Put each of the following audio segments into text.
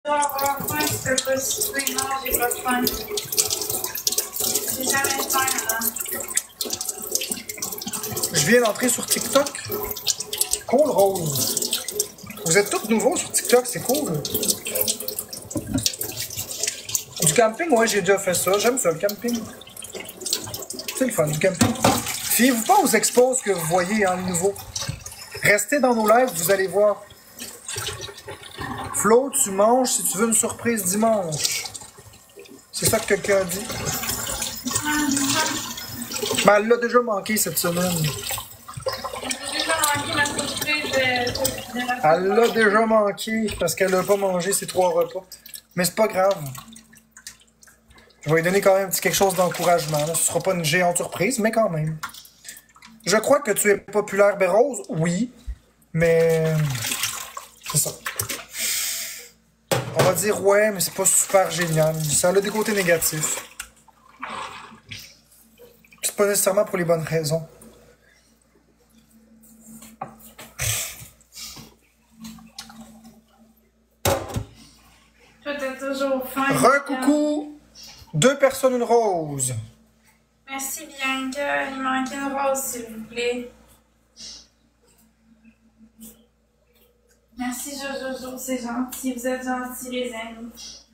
dois avoir faim, tu peux pas souper. Non, j'ai pas faim. J'ai jamais faim, hein. Je viens d'entrer sur TikTok. Cool, Rose. Vous êtes tous nouveaux sur TikTok, c'est cool. Du camping, ouais, j'ai déjà fait ça. J'aime ça, le camping. C'est le fun, du camping. Fiez-vous pas aux expos que vous voyez, hein, le nouveau. Restez dans nos lives, vous allez voir. Flo, tu manges si tu veux une surprise dimanche. C'est ça que quelqu'un a dit. Ben, elle l'a déjà manqué cette semaine. J'ai déjà manqué ma surprise de la Elle l'a déjà manqué parce qu'elle n'a pas mangé ses 3 repas. Mais c'est pas grave. Je vais lui donner quand même quelque chose d'encouragement. Ce sera pas une géante surprise, mais quand même. Je crois que tu es populaire, Bérose. Oui. Mais... c'est ça. On va dire ouais, mais c'est pas super génial. Ça a des côtés négatifs. C'est pas nécessairement pour les bonnes raisons. Toi, t'as toujours faim. Recoucou! 2 personnes, une rose. Merci, Bianca. Il manque une rose, s'il vous plaît. Merci, Jojo. C'est gentil. Vous êtes gentils, les amis.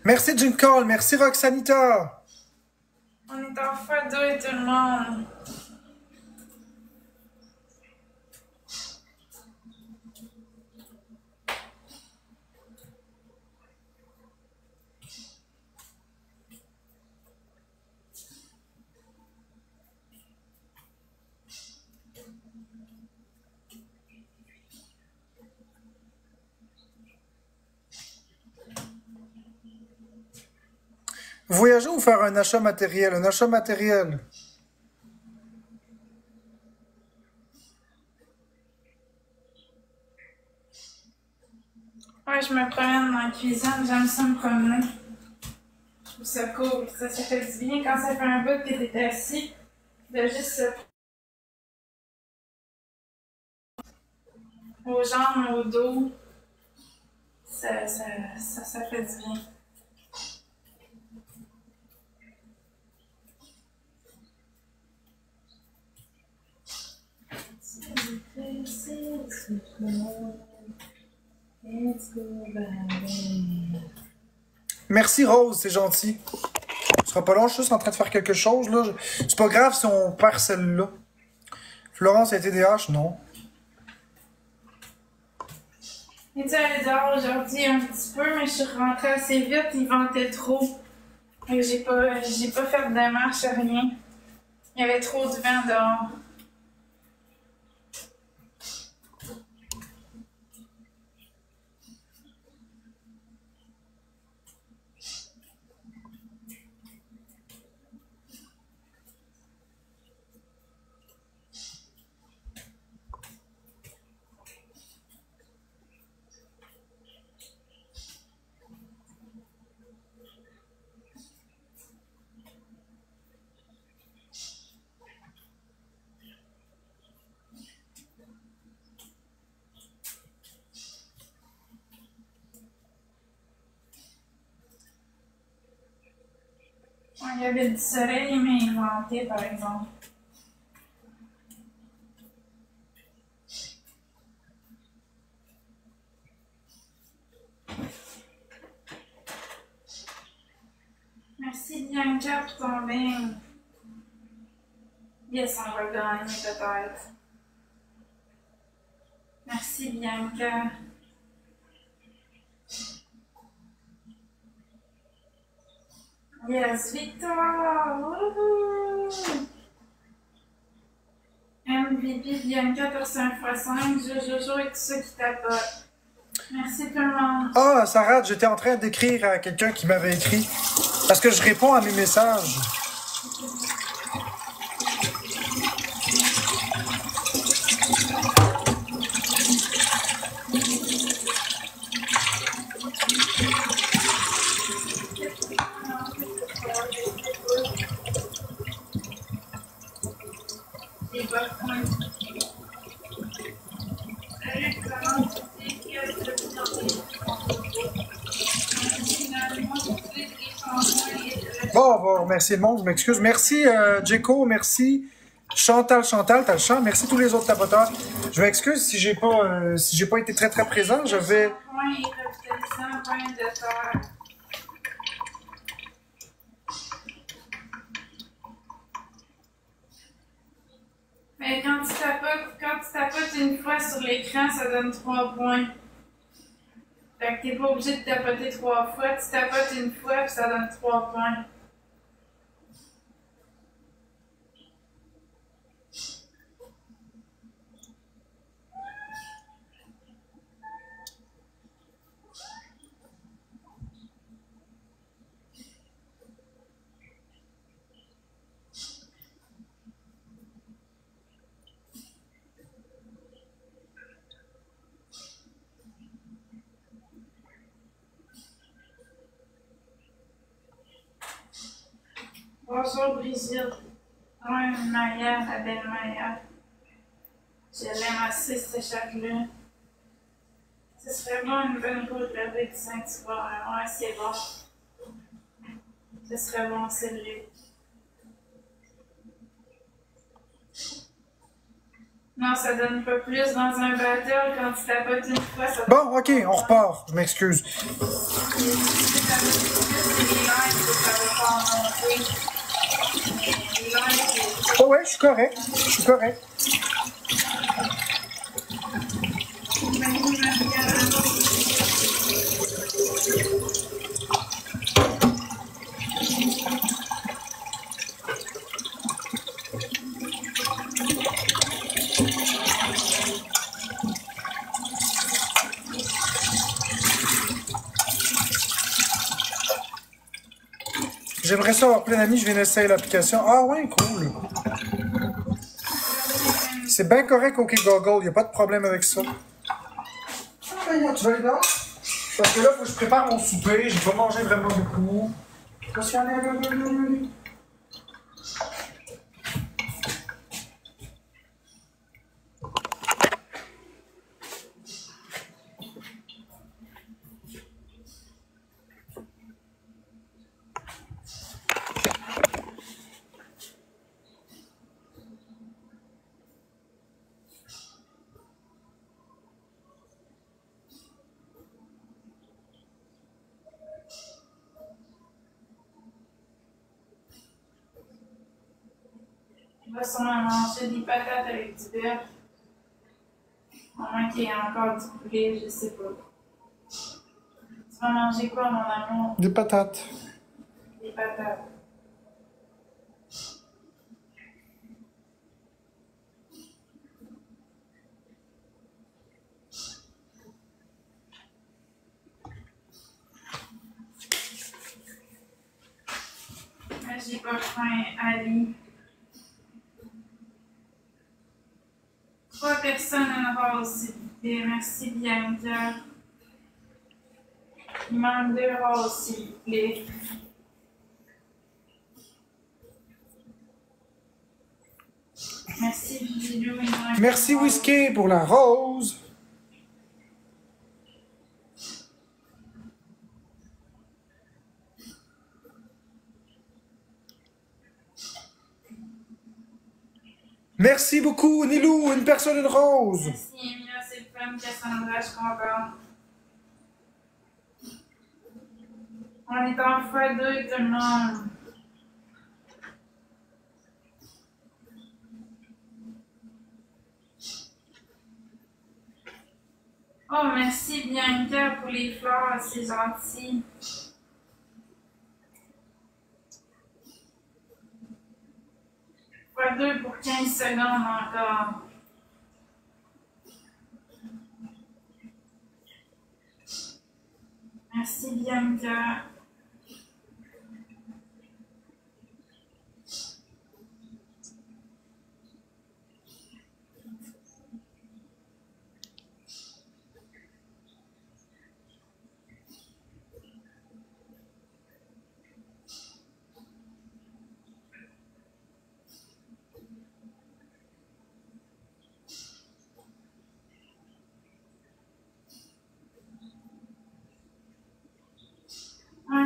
Merci, Jinkol. Merci, Roxanita. On est en x2 et tout le monde. Voyager ou faire un achat matériel? Un achat matériel. Ouais, je me promène dans la cuisine. J'aime ça me promener. Je trouve ça cool. Ça fait du bien quand ça fait un bout que t'es assis. De juste aux jambes, au dos. Ça fait du bien. Merci, Rose, c'est gentil. Ce sera pas long, je suis juste en train de faire quelque chose, là. C'est pas grave si on perd celle-là. Florence a TDAH? Non. Es-tu allée dehors aujourd'hui un petit peu, mais je suis rentrée assez vite, il ventait trop. Et j'ai pas fait de marche, rien. Il y avait trop de vent dehors. Ouais, il y avait du soleil, mais il ventait, par exemple. Merci Bianca pour ton bain. Yes, on va gagner peut-être. Merci Bianca. Yes, victoire! Wouhou! MVP Bianca, t'as un x5, Jojo et tout ça qui tapote. Merci tout le monde. Ah, Sarah, j'étais en train d'écrire à quelqu'un qui m'avait écrit. Parce que je réponds à mes messages. Oh, on va remercier le monde, je m'excuse. Merci Djeko, merci Chantal, t'as le chant. Merci tous les autres tapoteurs. Je m'excuse si j'ai pas été très présent. Je vais. Mais quand tu tapotes une fois sur l'écran, ça donne 3 points. Fait que t'es pas obligé de tapoter 3 fois. Tu tapotes une fois, puis ça donne 3 points. Bonjour Brigitte. Ouais, Maya, la belle Maya. Je l'aime assez, cette chatte-là. Ce serait bon une bonne goutte de lait de Saint-Hubert. Ouais, c'est bon. Ce serait bon, celle-là. Non, ça donne pas plus dans un battle quand tu tapotes une fois. Ça Bon, ok, on repart. Je m'excuse. Oh ouais, je suis correct. J'aimerais ça avoir plein d'amis, je viens d'essayer l'application. Ah ouais, cool. C'est bien correct, OK Google, il n'y a pas de problème avec ça. Ah ben, tu vas aller dehors? Parce que là, il faut que je prépare mon souper, j'ai pas mangé vraiment beaucoup. Qu'est-ce qu'il y en a? Il va sûrement manger des patates avec du beurre. À moins qu'il y ait encore du poulet, je sais pas. Tu vas manger quoi, mon amour? Des patates. Des patates. J'ai pas faim, Ali. 3 personnes en rose, s'il vous plaît. Merci, Bianca. Il manque 2 roses, s'il vous plaît. Merci, Gilou. Merci, Whisky, pour la rose. Merci beaucoup, Nilou, une personne, une rose. Merci, Emilia, c'est le fun. Cassandra, je comprends. On est en x2, tout le monde. Oh, merci, Bianca, pour les fleurs. C'est gentil. x2 pour 15 secondes encore. Merci, Bianca.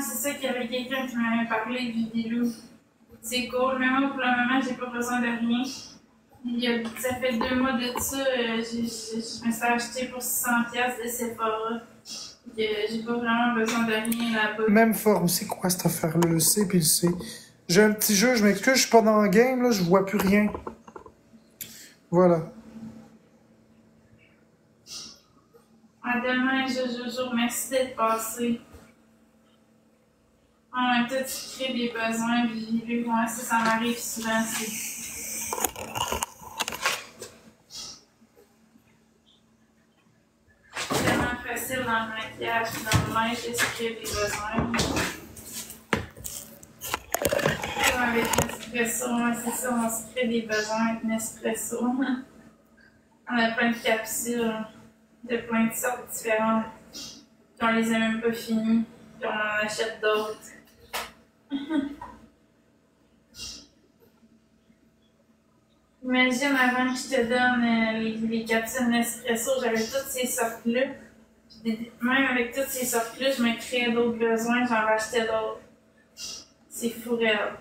c'est ça qu'il y avait quelqu'un qui m'avait parlé du Bilou. C'est cool, mais moi pour le moment, j'ai pas besoin de rien. Ça fait 2 mois de ça, je me suis acheté pour 600$ de Sephora. J'ai pas vraiment besoin de rien là-bas. Même forme, c'est quoi cette affaire-là? Le C puis le C. J'ai un petit jeu, je m'excuse, je suis pas dans le game, là, je vois plus rien. Voilà. À demain, Jojo, merci d'être passé. En même temps, tu crées des besoins, puis moi, ça m'arrive souvent. C'est tellement facile dans le maquillage, dans le linge, de se créer des besoins. Comme avec Nespresso, c'est ça, on se crée des besoins avec Nespresso. On a plein de capsules de plein de sortes différentes. Puis on les a même pas finies, puis on en achète d'autres. Imagine avant que je te donne les capsules Nespresso, j'avais toutes ces sortes-là. Même avec toutes ces sortes-là, je me créais d'autres besoins, j'en rachetais d'autres. C'est fou réel.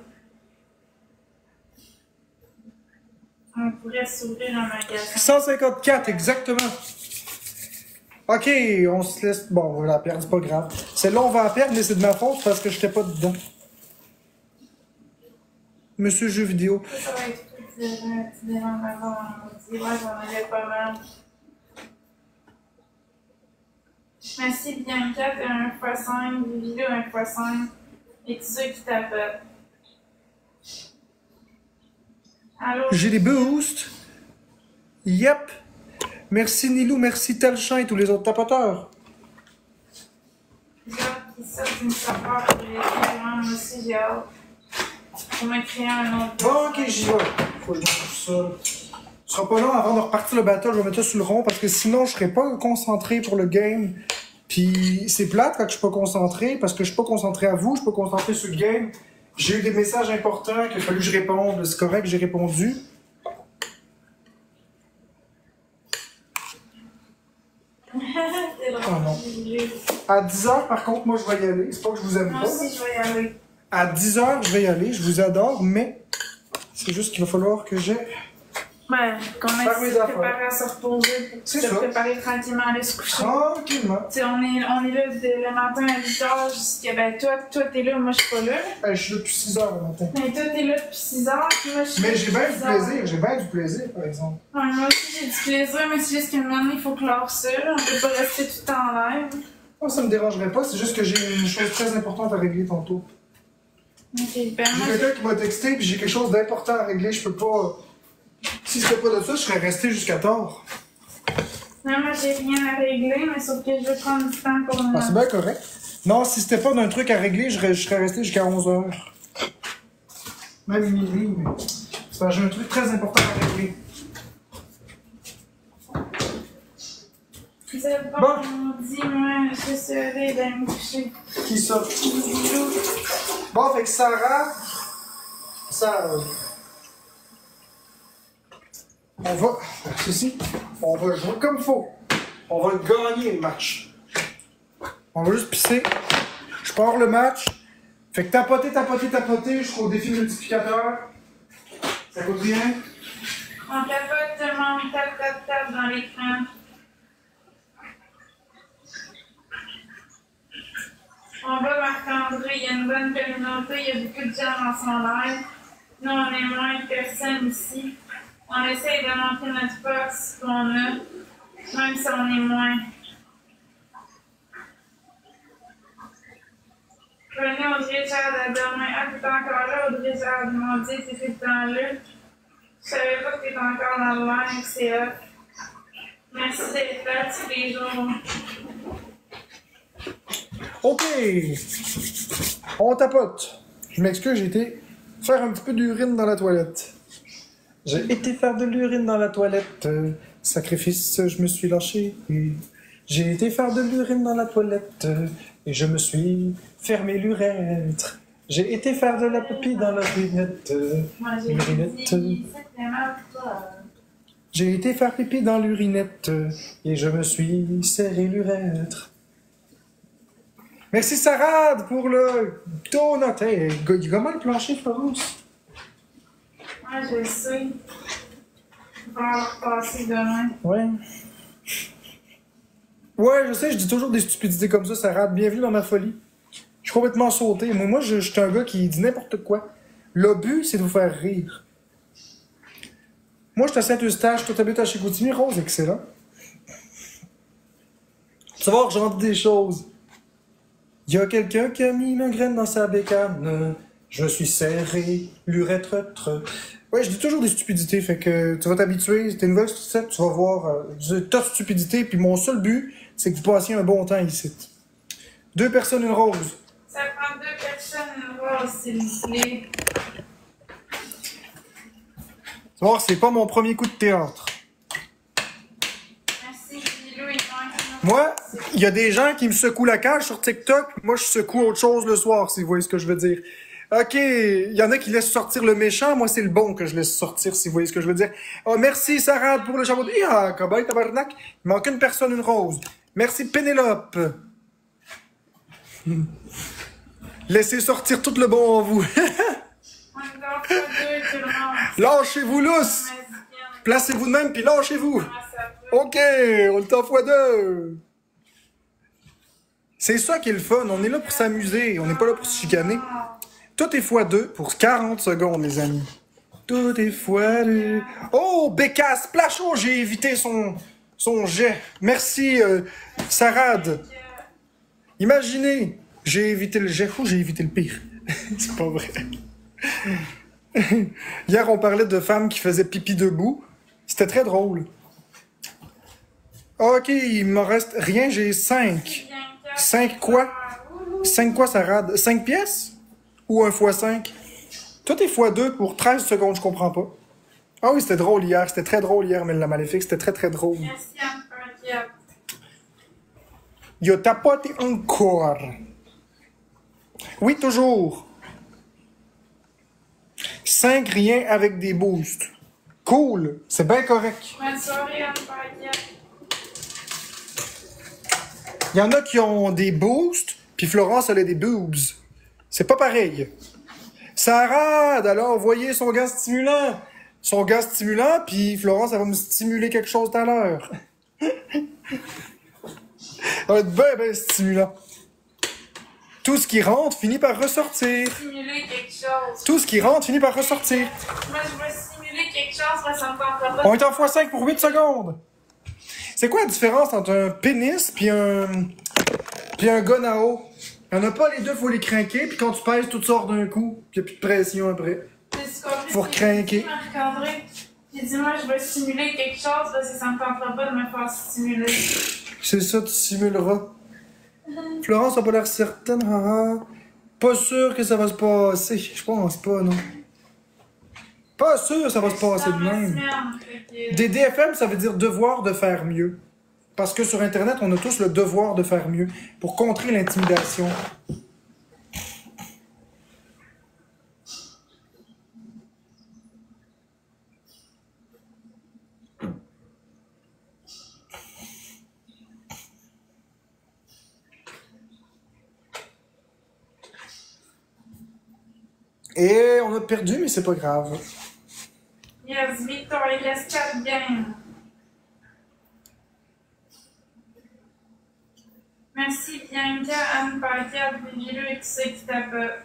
On pourrait s'ouvrir un magasin. 154, exactement. Ok, on se laisse... Bon, on va la perdre, c'est pas grave. Celle-là, on va la perdre, mais c'est de ma faute parce que j'étais pas dedans. Monsieur jeu vidéo. Ça va être tout différent d'avant. Ouais, j'en avais pas mal. Merci Bianca, t'es un x5, Vivilo un x5. Et tous ceux qui t'appellent. Allô? J'ai des boosts. Yep. Merci Nilou, merci Telchin et tous les autres tapoteurs. J'ai hâte qu'ils sortent une affaire pour les clients. Moi aussi, j'ai hâte. Pour me créer un autre. Bon, ok, j'y vais. Faut que je mette tout ça. Ce sera pas long avant de repartir le battle, je vais mettre ça sur le rond parce que sinon je serai pas concentré pour le game. Puis c'est plate quand je suis pas concentré parce que je suis pas concentré à vous, je suis pas concentré sur le game. J'ai eu des messages importants qu'il a fallu que je réponde. C'est correct, j'ai répondu. C'est Oh non. drôle. À 10h, par contre, moi, je vais y aller. C'est pas que je vous aime Moi pas. aussi, je vais y aller. À 10h, je vais y aller. Je vous adore, mais c'est juste qu'il va falloir que j'ai... Ben, qu'on Faire mes ait se affaires. préparer à se reposer pour C'est se ça. préparer tranquillement à aller se coucher. Tranquillement. Tu sais, on est là le matin à 8h jusqu'à. Ben, toi, t'es là, moi, je suis pas là. Je suis là depuis 6h le matin. Mais toi, t'es là depuis 6h, puis moi, je suis là. Mais j'ai bien depuis du 6 heures. plaisir. J'ai bien du plaisir, par exemple. Ouais, moi aussi, j'ai du plaisir, mais c'est juste qu'à un moment donné, il faut clore ça, là. On peut pas rester tout le temps en live. Moi, ça me dérangerait pas. C'est juste que j'ai une chose très importante à régler tantôt. Ok, ben, moi, J'ai quelqu'un qui m'a texté, puis j'ai quelque chose d'important à régler. Je peux pas... Si c'était pas de ça, je serais resté jusqu'à tard. non, moi, j'ai rien à régler, mais sauf que je veux prendre du temps pour Ah, c'est bien correct. Non, si c'était pas d'un truc à régler, je serais resté jusqu'à 11h. Même minuit, mais... c'est parce que j'ai un truc très important à régler. C'est Bon. bon, dis-moi, je serai d'aller me coucher. Qui ça? Bisous. Bon, fait que Sarah... On va... Ceci, on va jouer comme il faut. On va gagner le match. On va juste pisser. Je pars le match. Fait que tapoter jusqu'au défi multiplicateur. Ça coûte rien. On tapote tout le monde, tape dans l'écran. On va Marc-André, il y a une bonne communauté, il y a beaucoup de gens dans son live. Nous, on est moins de personnes ici. On essaye de monter notre force qu'on a, même si on est moins. Venez Audrey Jade à demain. Ah, t'es encore là, Audrey Jade. Mon Dieu, t'es tout le temps là. Je savais pas que t'étais encore dans le live, c'est hot. Merci d'être là tous les jours. OK. On tapote. Je m'excuse, j'ai été faire un petit peu d'urine dans la toilette. J'ai été faire de l'urine dans la toilette. Sacrifice, je me suis lâché. J'ai été faire de l'urine dans la toilette. Et je me suis fermé l'urètre. J'ai été faire de la pipi dans la lunette. Moi, j'ai L'urinette. dit, c'est vraiment pas. J'ai été faire pipi dans l'urinette. Et je me suis serré l'urètre. Merci Sarah pour le donut. Hey, il est comment le plancher, Florence? Ouais, je sais. On va en repasser demain. Ouais. Ouais, je sais, je dis toujours des stupidités comme ça, Sarah. Bienvenue dans ma folie. Je suis complètement sauté. Moi, je suis un gars qui dit n'importe quoi. Le but, c'est de vous faire rire. Moi, je suis à Saint-Eustache, toi t'habites à Chicoutimi. Rose, excellent. Tu vas voir, j'entends des choses. Il y a quelqu'un qui a mis une graine dans sa bécane. Je suis serré, l'urètre. Ouais, je dis toujours des stupidités, fait que tu vas t'habituer. T'es nouvelle sur cette, tu vas voir du tas de stupidités, puis mon seul but, c'est que vous passiez un bon temps ici. 2 personnes, une rose. Ça prend 2 personnes, une rose, s'il vous plaît. Tu vas voir, c'est pas mon premier coup de théâtre. Merci, Philou, il manque. Moi, il y a des gens qui me secouent la cage sur TikTok. Moi, je secoue autre chose le soir, si vous voyez ce que je veux dire. OK, il y en a qui laissent sortir le méchant. Moi, c'est le bon que je laisse sortir, si vous voyez ce que je veux dire. Oh, merci, Sarah, pour le chapeau de... Ah, cobaye, tabarnak. Il manque une personne, une rose. Merci, Pénélope. Laissez sortir tout le bon en vous. On est dans fois 2, tout le monde. Lâchez-vous, lousse. Placez-vous de même, puis lâchez-vous. OK, on est en x2. C'est ça qui est le fun. On est là pour s'amuser. On n'est pas là pour se chicaner. Tout est x2 pour 40 secondes, les amis. Tout est x2. Oh, Bécasse, Plachot, j'ai évité son jet. Merci, Sarad. Imaginez, j'ai évité le jet. J'ai évité le pire. C'est pas vrai. Hier, on parlait de femmes qui faisaient pipi debout. C'était très drôle. OK, il me reste rien, j'ai 5. 5 quoi? 5 quoi, Sarad? 5 pièces? Ou 1 x 5? Tout est x2 pour 13 secondes, je comprends pas. Ah oui, c'était drôle hier. C'était très drôle hier, mais la maléfique, c'était très très drôle. Merci, Anne. Yo tapote encore. Oui, toujours. 5 rien avec des boosts. Cool. C'est bien correct. Bonne soirée, Anne. Il y en a qui ont des boosts, puis Florence, elle a des boobs. C'est pas pareil. Sarah, alors, voyez son gaz stimulant. Son gaz stimulant, puis Florence, elle va me stimuler quelque chose tout à l'heure. Ça va être bien, bien stimulant. Tout ce qui rentre finit par ressortir. Simuler quelque chose. Tout ce qui rentre finit par ressortir. Moi, je veux simuler quelque chose, mais ça me tentera pas. On est en x5 pour 8 secondes. C'est quoi la différence entre un pénis puis un gun à eau? Il n'y en a pas les deux, faut les craquer, puis quand tu pèses, tout sort d'un coup, puis il n'y a plus de pression après. Faut recraquer. Marc-André, j'ai dit, moi, je veux simuler quelque chose parce que ça me tentera pas de me faire stimuler. C'est ça, tu simuleras. Florence n'a pas l'air certaine, Pas sûr que ça va se passer. Je pense pas, non. Pas sûr que ça va se passer de même. Des DFM, ça veut dire devoir de faire mieux. Parce que sur Internet, on a tous le devoir de faire mieux pour contrer l'intimidation. Et on a perdu, mais c'est pas grave. Yes, Victor, il reste 4 games. Merci Bianca, Anne Paquette, Vigileux et qui c'est qui tape.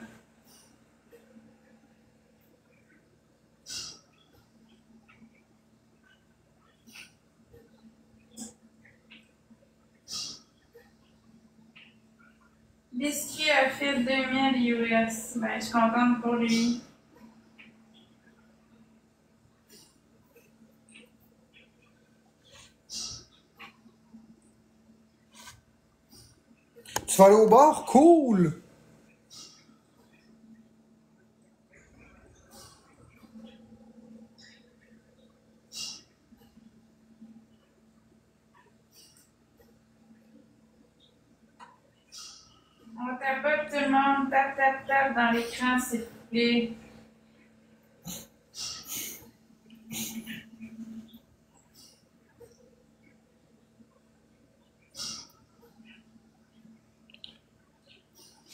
Biscuit a fait 2000 US. Ben, je suis contente pour lui. Tu vas aller au bar? Cool! On tapote tout le monde. Tap, tap, tap dans l'écran, s'il vous plaît.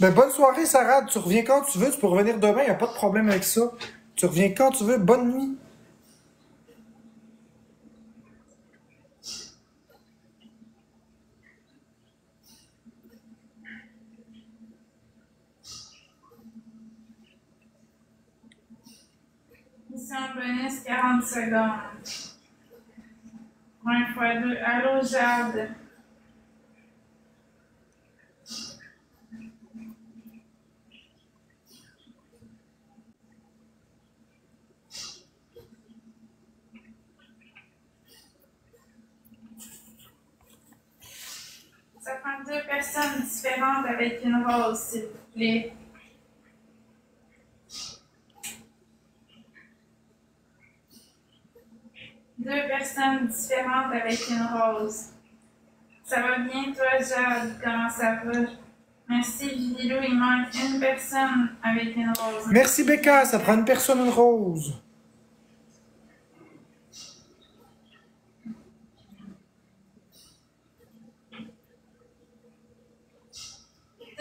Ben, bonne soirée, Sarah. Tu reviens quand tu veux. Tu peux revenir demain. Y a pas de problème avec ça. Tu reviens quand tu veux. Bonne nuit. Mission bonus 40 secondes. 1 x 2. Allô, Jade. Ça prend 2 personnes différentes avec une rose, s'il vous plaît. Deux personnes différentes avec une rose. Ça va bien, toi, Jade? Comment ça va? Merci, Vilou. Il manque une personne avec une rose. Merci, Becca. Ça prend une personne, une rose.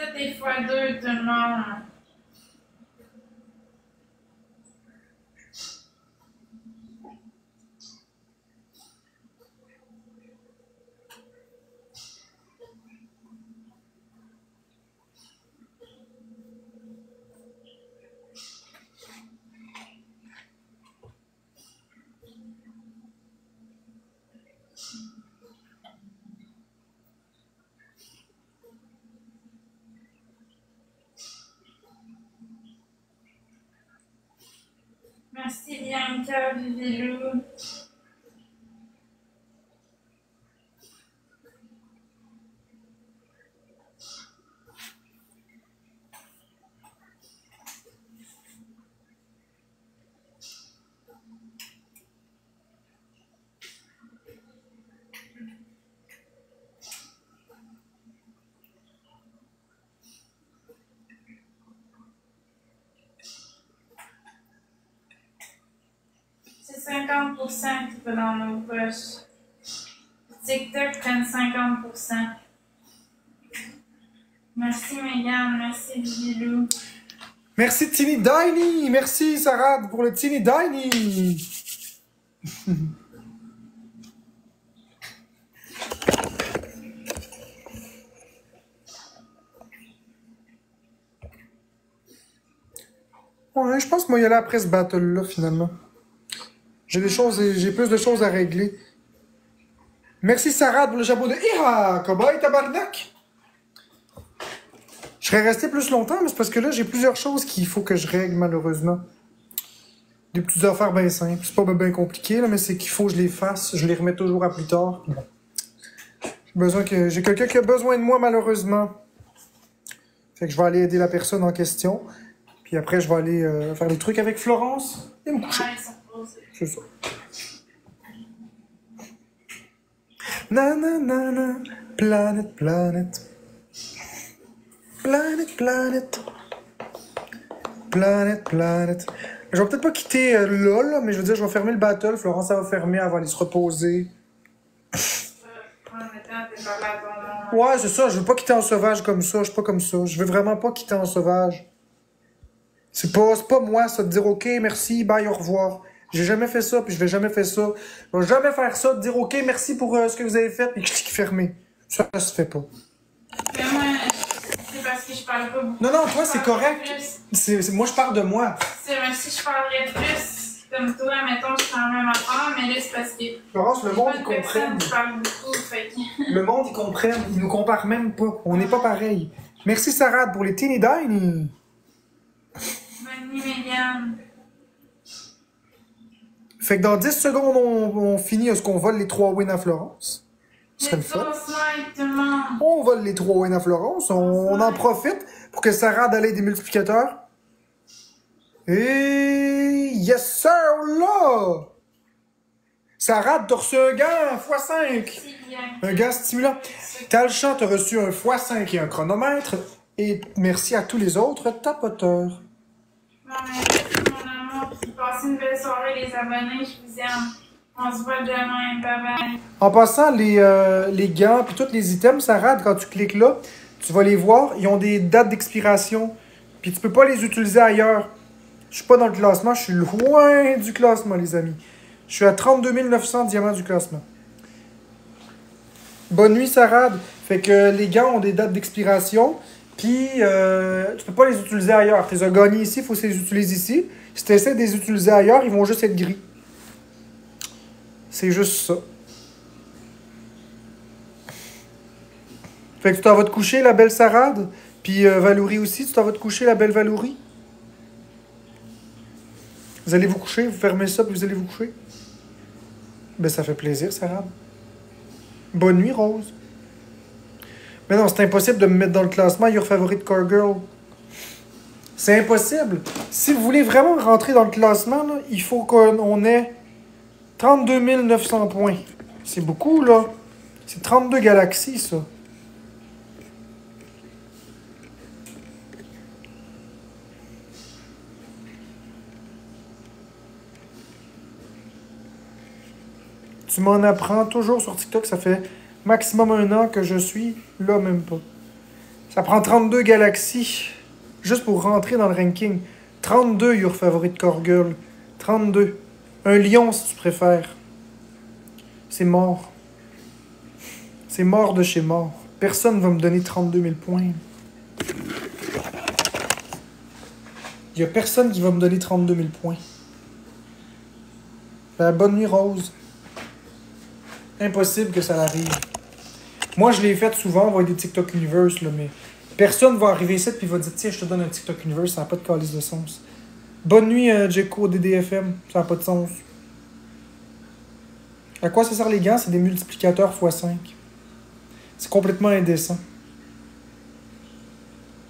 Toutes les fois deux, tout le monde. Merci, Bianca, Vilou. C'est 50% qui va dans nos poches. TikTok prenne 50%. Merci, Megan. Merci, Vilou. Merci, Teeny Diny. Merci, Sarah, pour le Teeny Diny. Ouais, je pense que moi, y aller après ce battle-là, finalement. J'ai plus de choses à régler. Merci, Sarah, pour le chapeau de Ira. Cowboy, tabarnak. Je serais resté plus longtemps, mais c'est parce que là, j'ai plusieurs choses qu'il faut que je règle, malheureusement. Des petites affaires bien simples. C'est pas bien compliqué, là, mais c'est qu'il faut que je les fasse. Je les remets toujours à plus tard. Bon. J'ai quelqu'un qui a besoin de moi, malheureusement. Fait que je vais aller aider la personne en question. Puis après, je vais aller faire des trucs avec Florence et me coucher. C'est ça. Na na na na. Planet, planet. Planet, planet. Planet, planet. Je vais peut-être pas quitter là, mais je veux dire, je vais fermer le battle. Florence, elle va fermer, elle va aller se reposer. Ouais, c'est ça. Je veux pas quitter en sauvage comme ça. Je suis pas comme ça. Je veux vraiment pas quitter en sauvage. C'est pas moi, ça, de dire OK, merci, bye, au revoir. J'ai jamais fait ça, puis je vais jamais faire ça. Je vais jamais faire ça, de dire OK, merci pour ce que vous avez fait, puis que je suis fermé. Ça se fait pas. Mais moi, c'est parce que je parle pas beaucoup. Non, toi, c'est correct. Moi, je parle de moi. C'est même si je parlerais plus comme toi, mettons, je parle même affaire, mais là, c'est parce que. Florence, le monde, ils comprennent. Le monde, ils comprennent. Ils nous comparent même pas. On n'est pas pareil. Merci, Sarah, pour les Teeny Diny. Bonne nuit, Megan. Fait que dans 10 secondes, on finit est-ce qu'on vole les 3 wins à Florence. Ce serait le fun. On vole les 3 wins à Florence. On en profite pour que Sarah ait des multiplicateurs. Et yes sir, là! Sarah, t'as reçu un gant x5. Un gant stimulant. Talchan, t'as reçu un x5 et un chronomètre. Et merci à tous les autres tapoteurs. Bon, merci mon amour. Passez une belle soirée les abonnés. Je vous aime. On se voit demain. Bye bye. En passant, les gants puis tous les items, Sarah, quand tu cliques là, Tu vas les voir, ils ont des dates d'expiration. Puis tu peux pas les utiliser ailleurs. Je suis pas dans le classement, je suis loin du classement, les amis. Je suis à 32 900 diamants du classement. Bonne nuit, Sarad. Fait que les gants ont des dates d'expiration. Puis tu peux pas les utiliser ailleurs. Tu les as gagnés ici, il faut que tu les utilises ici. Si tu essaies de les utiliser ailleurs, ils vont juste être gris. C'est juste ça. Fait que tu t'en vas te coucher, la belle Sarade. Puis Valouri aussi, tu t'en vas te coucher, la belle Valouri. Vous allez vous coucher, vous fermez ça, puis vous allez vous coucher. Ben, ça fait plaisir, Sarade. Bonne nuit, Rose. Mais non, c'est impossible de me mettre dans le classement Your Favorite Car Girl. C'est impossible. Si vous voulez vraiment rentrer dans le classement, là, il faut qu'on ait 32 900 points. C'est beaucoup, là. C'est 32 galaxies, ça. Tu m'en apprends toujours sur TikTok. Ça fait maximum 1 an que je suis là, même pas. Ça prend 32 galaxies juste pour rentrer dans le ranking. 32, Your Favorite Car Girl. 32. Un lion, si tu préfères. C'est mort. C'est mort de chez mort. Personne ne va me donner 32 000 points. Il n'y a personne qui va me donner 32 000 points. Ben, bonne nuit, Rose. Impossible que ça arrive. Moi, je l'ai fait souvent, on va des TikTok Universe, là, mais personne va arriver ici et va dire tiens, je te donne un TikTok Universe, ça n'a pas de calice de sens. Bonne nuit, Jeko, DDFM, ça n'a pas de sens. À quoi ça sert les gants? C'est des multiplicateurs x5. C'est complètement indécent.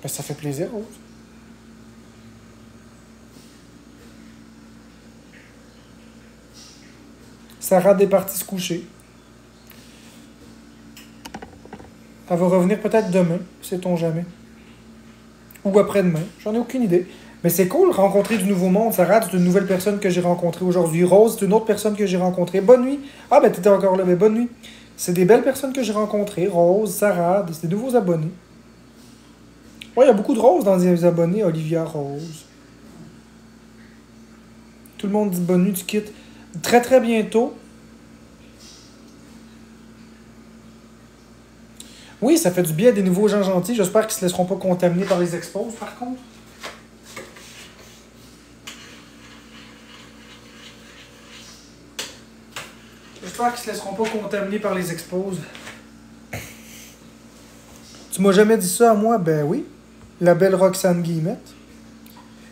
Ben, ça fait plaisir, Rose. Sarah est partie se coucher. Elle va revenir peut-être demain, sait-on jamais. Ou après-demain, j'en ai aucune idée. Mais c'est cool de rencontrer du nouveau monde. Sarah, c'est une nouvelle personne que j'ai rencontrée aujourd'hui. Rose, c'est une autre personne que j'ai rencontrée. Bonne nuit. Ah, ben t'étais encore là, mais bonne nuit. C'est des belles personnes que j'ai rencontrées. Rose, Sarah, c'est des nouveaux abonnés. Ouais, il y a beaucoup de Rose dans les abonnés. Olivia Rose. Tout le monde dit bonne nuit, tu quittes. Très très bientôt. Oui, ça fait du bien à des nouveaux gens gentils. J'espère qu'ils ne se laisseront pas contaminer par les expos, par contre. J'espère qu'ils ne se laisseront pas contaminer par les expos. Tu m'as jamais dit ça à moi? Ben oui. La belle Roxane Guillemette.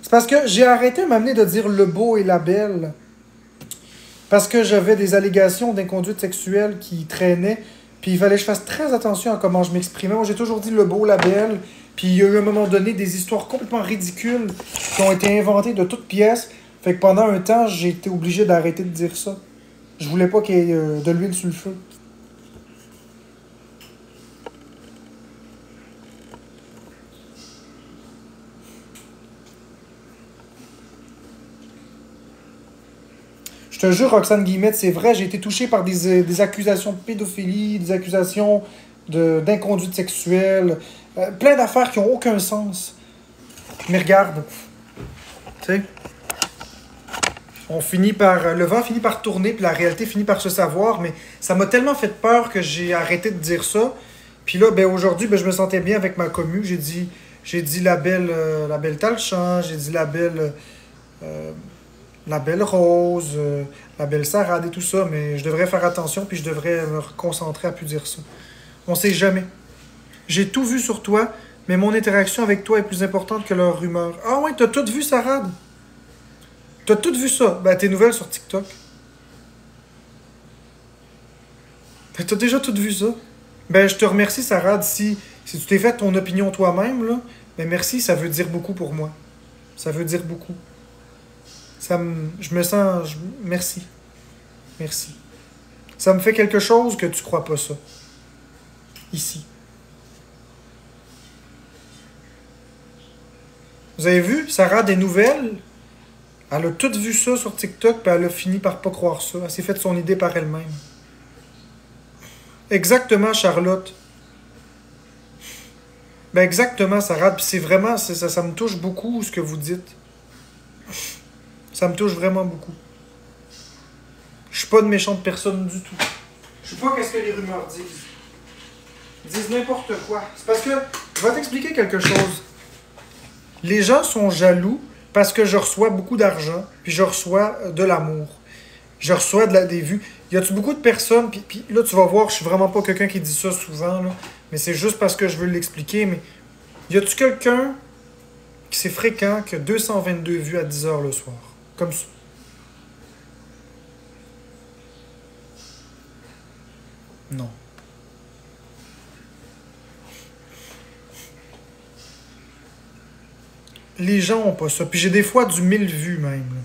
C'est parce que j'ai arrêté à m'amener de dire le beau et la belle. Parce que j'avais des allégations d'inconduite sexuelle qui traînaient. Puis il fallait que je fasse très attention à comment je m'exprimais. Moi, j'ai toujours dit le beau, la belle. Puis il y a eu à un moment donné des histoires complètement ridicules qui ont été inventées de toutes pièces. Fait que pendant un temps, j'ai été obligé d'arrêter de dire ça. Je voulais pas qu'il y ait de l'huile sur le feu. Je te jure, Roxane Guillemette, c'est vrai, j'ai été touché par des accusations de pédophilie, des accusations d'inconduite sexuelle, plein d'affaires qui n'ont aucun sens. Mais regarde, tu sais, le vent finit par tourner, puis la réalité finit par se savoir, mais ça m'a tellement fait peur que j'ai arrêté de dire ça. Puis là, ben, aujourd'hui, ben, je me sentais bien avec ma commu. J'ai dit la belle Talchan, j'ai dit la belle Rose, la belle Sarade et tout ça, mais je devrais faire attention puis je devrais me concentrer à plus dire ça. On sait jamais. J'ai tout vu sur toi, mais mon interaction avec toi est plus importante que leur rumeur. Ah ouais, t'as tout vu, Sarade? T'as tout vu ça? Ben, tes nouvelles sur TikTok. Ben, t'as déjà tout vu ça. Ben, je te remercie, Sarade. Si tu t'es fait ton opinion toi-même, là, ben merci, ça veut dire beaucoup pour moi. Ça veut dire beaucoup. Je me sens... merci. Merci. Ça me fait quelque chose que tu crois pas ça. Ici. Vous avez vu? Sarah, des nouvelles. Elle a tout vu ça sur TikTok, puis elle a fini par pas croire ça. Elle s'est faite son idée par elle-même. Exactement, Charlotte. Ben exactement, Sarah. Puis c'est vraiment, ça me touche beaucoup ce que vous dites. Ça me touche vraiment beaucoup. Je suis pas une méchante personne du tout. Je sais pas qu'est-ce que les rumeurs disent. Ils disent n'importe quoi. C'est parce que, je vais t'expliquer quelque chose. Les gens sont jaloux parce que je reçois beaucoup d'argent, puis je reçois de l'amour. Je reçois des vues. Y a-tu beaucoup de personnes, puis là tu vas voir, je suis vraiment pas quelqu'un qui dit ça souvent, là, mais c'est juste parce que je veux l'expliquer, mais y a-tu quelqu'un qui c'est fréquent qui a 222 vues à 10 heures le soir? Comme ça. Non. Les gens ont pas ça. Puis j'ai des fois du 1000 vues même. Là.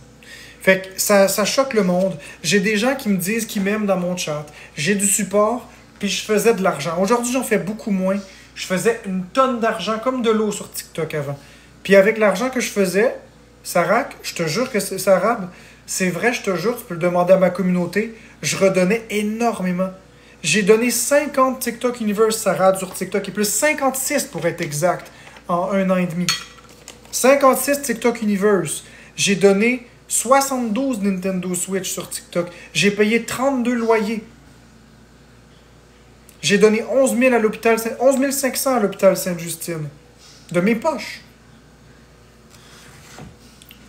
Fait que ça choque le monde. J'ai des gens qui me disent qu'ils m'aiment dans mon chat. J'ai du support, puis je faisais de l'argent. Aujourd'hui, j'en fais beaucoup moins. Je faisais une tonne d'argent comme de l'eau sur TikTok avant. Puis avec l'argent que je faisais, Sarah, je te jure que c'est Sarah, c'est vrai, je te jure, tu peux le demander à ma communauté, je redonnais énormément. J'ai donné 50 TikTok Universe Sarah sur TikTok, et plus 56 pour être exact, en 1 an et demi. 56 TikTok Universe. J'ai donné 72 Nintendo Switch sur TikTok. J'ai payé 32 loyers. J'ai donné 11 000 à l'hôpital, 11 500 à l'hôpital Sainte-Justine. De mes poches.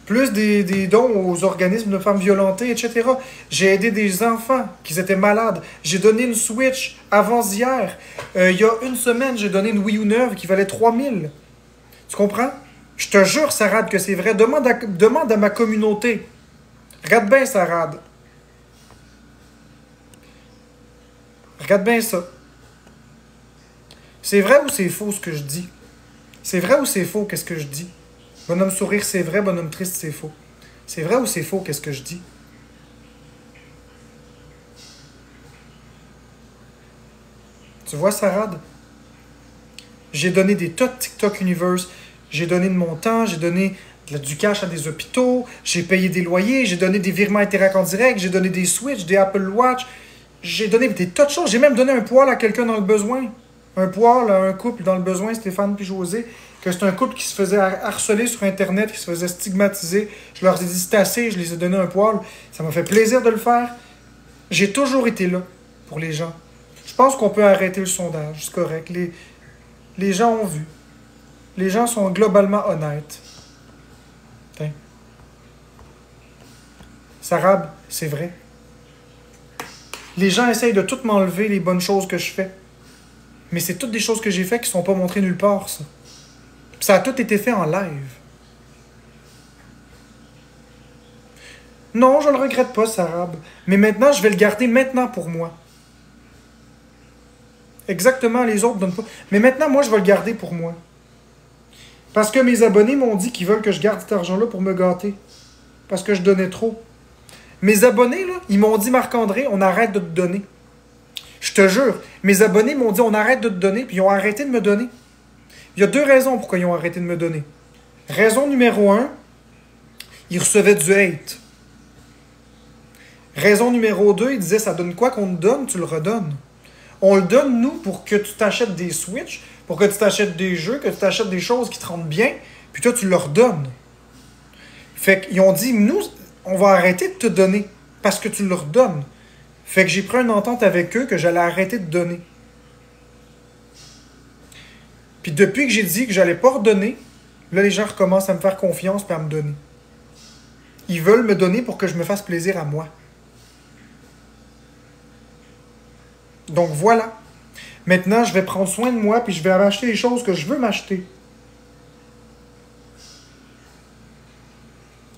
Plus des dons aux organismes de femmes violentées, etc. J'ai aidé des enfants qui étaient malades. J'ai donné une Switch avant-hier. Il y a une semaine, j'ai donné une Wii U neuve qui valait 3 000. Tu comprends? Je te jure, Sarad, que c'est vrai. Demande à ma communauté. Regarde bien, Sarad. Regarde bien ça. C'est vrai ou c'est faux ce que je dis? C'est vrai ou c'est faux qu'est-ce que je dis? Bonhomme sourire, c'est vrai. Bonhomme triste, c'est faux. C'est vrai ou c'est faux qu'est-ce que je dis? Tu vois, Sarad? J'ai donné des tas de TikTok Universe. J'ai donné de mon temps, j'ai donné du cash à des hôpitaux, j'ai payé des loyers, j'ai donné des virements Interac en direct, j'ai donné des Switch, des Apple Watch, j'ai donné des tas de choses. J'ai même donné un poil à quelqu'un dans le besoin. Un poil à un couple dans le besoin, Stéphane puis José, que c'est un couple qui se faisait harceler sur Internet, qui se faisait stigmatiser. Je leur ai dit c'est assez, je les ai donné un poil. Ça m'a fait plaisir de le faire. J'ai toujours été là pour les gens. Je pense qu'on peut arrêter le sondage, c'est correct. Les gens ont vu. Les gens sont globalement honnêtes. Tiens. Sarab, c'est vrai. Les gens essayent de tout m'enlever les bonnes choses que je fais. Mais c'est toutes des choses que j'ai faites qui ne sont pas montrées nulle part, ça. Puis ça a tout été fait en live. Non, je le regrette pas, Sarab. Mais maintenant, je vais le garder maintenant pour moi. Exactement, les autres ne donnent pas. Mais maintenant, moi, je vais le garder pour moi. Parce que mes abonnés m'ont dit qu'ils veulent que je garde cet argent-là pour me gâter. Parce que je donnais trop. Mes abonnés, là, ils m'ont dit, Marc-André, on arrête de te donner. Je te jure, mes abonnés m'ont dit, on arrête de te donner, puis ils ont arrêté de me donner. Il y a 2 raisons pourquoi ils ont arrêté de me donner. Raison numéro 1, ils recevaient du hate. Raison numéro 2, ils disaient, ça donne quoi qu'on te donne, tu le redonnes. On le donne, nous, pour que tu t'achètes des Switch, pour que tu t'achètes des jeux, que tu t'achètes des choses qui te rendent bien, puis toi, tu leur donnes. Fait qu'ils ont dit, nous, on va arrêter de te donner, parce que tu leur donnes. Fait que j'ai pris une entente avec eux que j'allais arrêter de donner. Puis depuis que j'ai dit que j'allais pas redonner, là, les gens recommencent à me faire confiance et à me donner. Ils veulent me donner pour que je me fasse plaisir à moi. Donc voilà. Maintenant, je vais prendre soin de moi puis je vais acheter les choses que je veux m'acheter.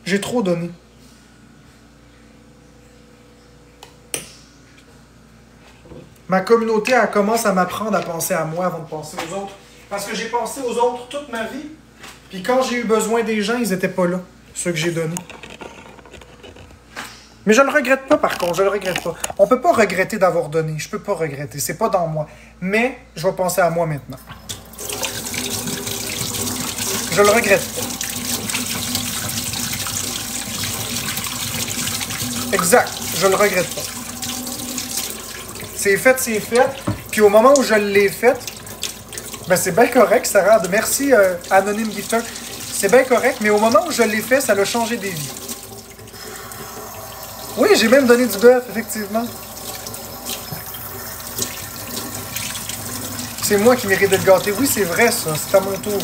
J'ai trop donné. Ma communauté, elle commence à m'apprendre à penser à moi avant de penser aux autres. Parce que j'ai pensé aux autres toute ma vie. Puis quand j'ai eu besoin des gens, ils n'étaient pas là, ceux que j'ai donnés. Mais je le regrette pas, par contre, je le regrette pas. On peut pas regretter d'avoir donné. Je peux pas regretter, c'est pas dans moi. Mais je vais penser à moi maintenant. Je le regrette pas. Exact, je le regrette pas. C'est fait, c'est fait. Puis au moment où je l'ai fait, Ben, c'est bien correct, Sarah. Merci, Anonyme Gifter. C'est bien correct, mais au moment où je l'ai fait, ça a changé des vies. Oui, j'ai même donné du bœuf, effectivement. C'est moi qui mérite d'être gâté. Oui, c'est vrai, ça. C'est à mon tour.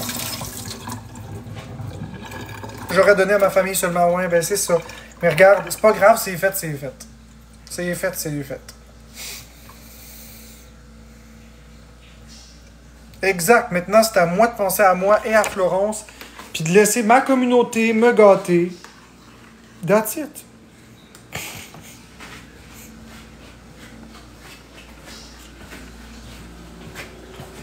J'aurais donné à ma famille seulement. Ouais, ben c'est ça. Mais regarde, c'est pas grave, c'est fait, c'est fait. C'est fait, c'est fait. Exact. Maintenant, c'est à moi de penser à moi et à Florence, puis de laisser ma communauté me gâter. That's it.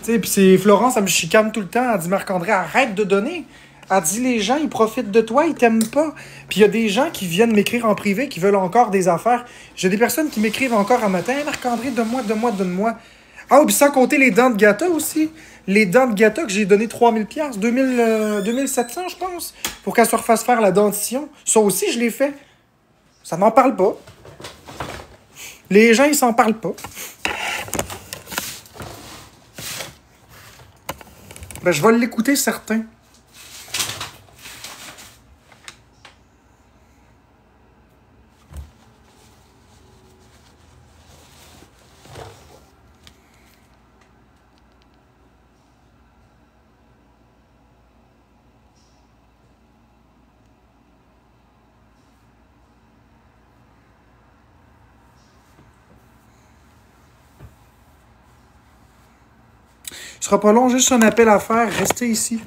Tu sais, puis c'est Florence, elle me chicane tout le temps. Elle dit Marc-André, arrête de donner. Elle dit les gens, ils profitent de toi, ils t'aiment pas. Puis il y a des gens qui viennent m'écrire en privé, qui veulent encore des affaires. J'ai des personnes qui m'écrivent encore un matin hey, Marc-André, donne-moi, donne-moi, donne-moi. Ah, puis sans compter les dents de gâteau aussi. Les dents de gâteau que j'ai donné 3000$, 2700, je pense, pour qu'elle se refasse faire la dentition. Ça aussi, je l'ai fait. Ça n'en parle pas. Les gens, ils s'en parlent pas. Ben, je vais l'écouter, certain. Ce sera pas long, juste un appel à faire. Restez ici.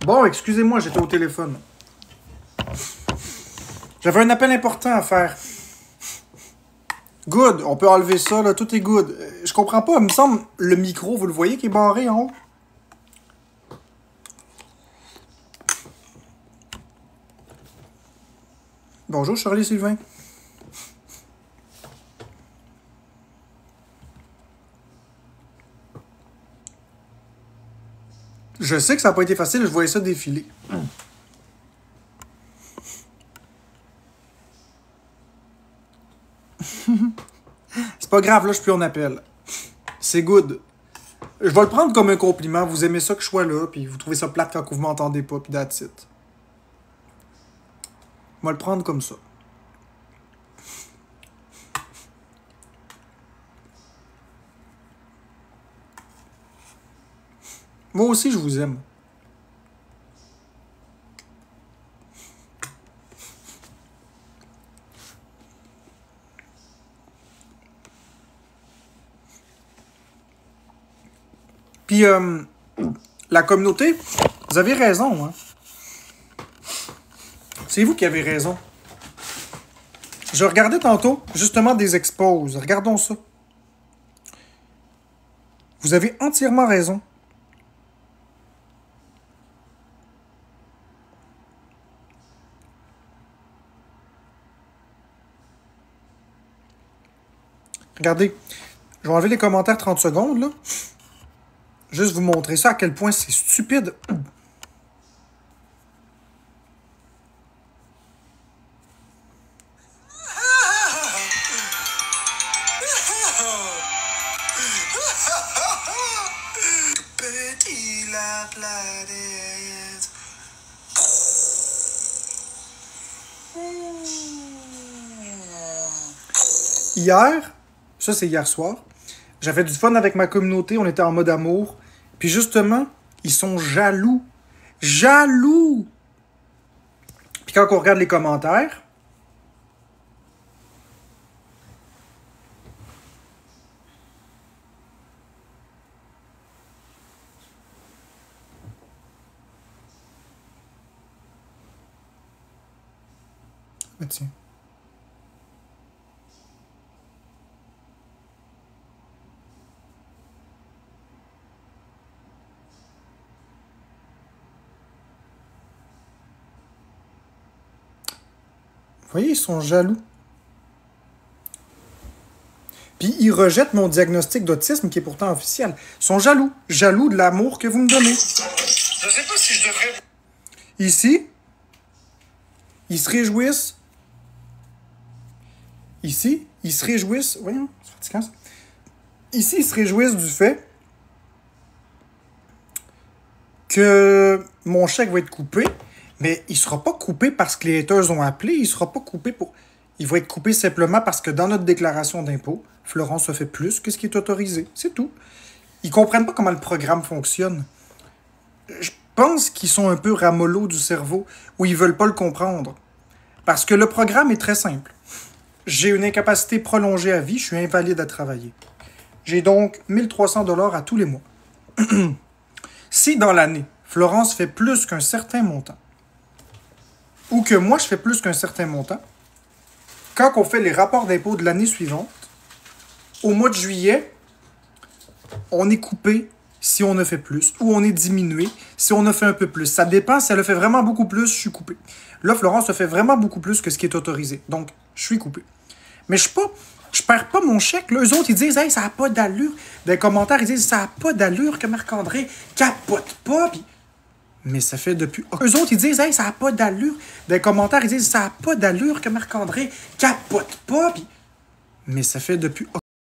Bon, excusez-moi, j'étais au téléphone. J'avais un appel important à faire. Good, on peut enlever ça, là, tout est good. Je comprends pas, il me semble, le micro, vous le voyez qui est barré en haut? Bonjour, Charlie Sylvain. Je sais que ça n'a pas été facile, je voyais ça défiler. C'est pas grave, là, je suis plus en appel. C'est good. Je vais le prendre comme un compliment. Vous aimez ça que je sois là, puis vous trouvez ça plate quand vous m'entendez pas, puis that's it. Je vais le prendre comme ça. Moi aussi, je vous aime. Puis, la communauté, vous avez raison, hein. C'est vous qui avez raison. Je regardais tantôt, justement, des exposes. Regardons ça. Vous avez entièrement raison. Regardez, je vais enlever les commentaires 30 secondes, là. Juste vous montrer ça, à quel point c'est stupide. Petit la planète. Hier, ça c'est hier soir, j'avais du fun avec ma communauté, on était en mode amour. Puis justement, ils sont jaloux. Jaloux! Puis quand on regarde les commentaires, mais tiens. Vous voyez, ils sont jaloux. Puis ils rejettent mon diagnostic d'autisme qui est pourtant officiel. Ils sont jaloux. Jaloux de l'amour que vous me donnez. Je sais pas si je devrais. Ici, ils se réjouissent. Ici, ils se réjouissent. Voyons, c'est fatigant ça. Ici, ils se réjouissent du fait que mon chèque va être coupé, mais il ne sera pas coupé parce que les haters ont appelé. Il ne sera pas coupé pour. Il va être coupé simplement parce que dans notre déclaration d'impôt, Florence a fait plus que ce qui est autorisé. C'est tout. Ils ne comprennent pas comment le programme fonctionne. Je pense qu'ils sont un peu ramollos du cerveau ou ils ne veulent pas le comprendre. Parce que le programme est très simple. J'ai une incapacité prolongée à vie, je suis invalide à travailler. J'ai donc 1 300 $ à tous les mois. Si dans l'année, Florence fait plus qu'un certain montant, ou que moi je fais plus qu'un certain montant, quand on fait les rapports d'impôt de l'année suivante, au mois de juillet, on est coupé si on a fait plus, ou on est diminué si on a fait un peu plus. Ça dépend, si elle a fait vraiment beaucoup plus, je suis coupé. Là, Florence a fait vraiment beaucoup plus que ce qui est autorisé, donc je suis coupé. Mais je perds pas mon chèque. Là. Eux autres, ils disent « Hey, ça n'a pas d'allure ». Dans les commentaires, ils disent « Ça n'a pas d'allure que Marc-André capote pas. » Puis... Mais ça fait depuis... Eux autres, ils disent « Hey, ça n'a pas d'allure ». Dans les commentaires, ils disent « Ça n'a pas d'allure que Marc-André capote pas. » Puis... Mais ça fait depuis...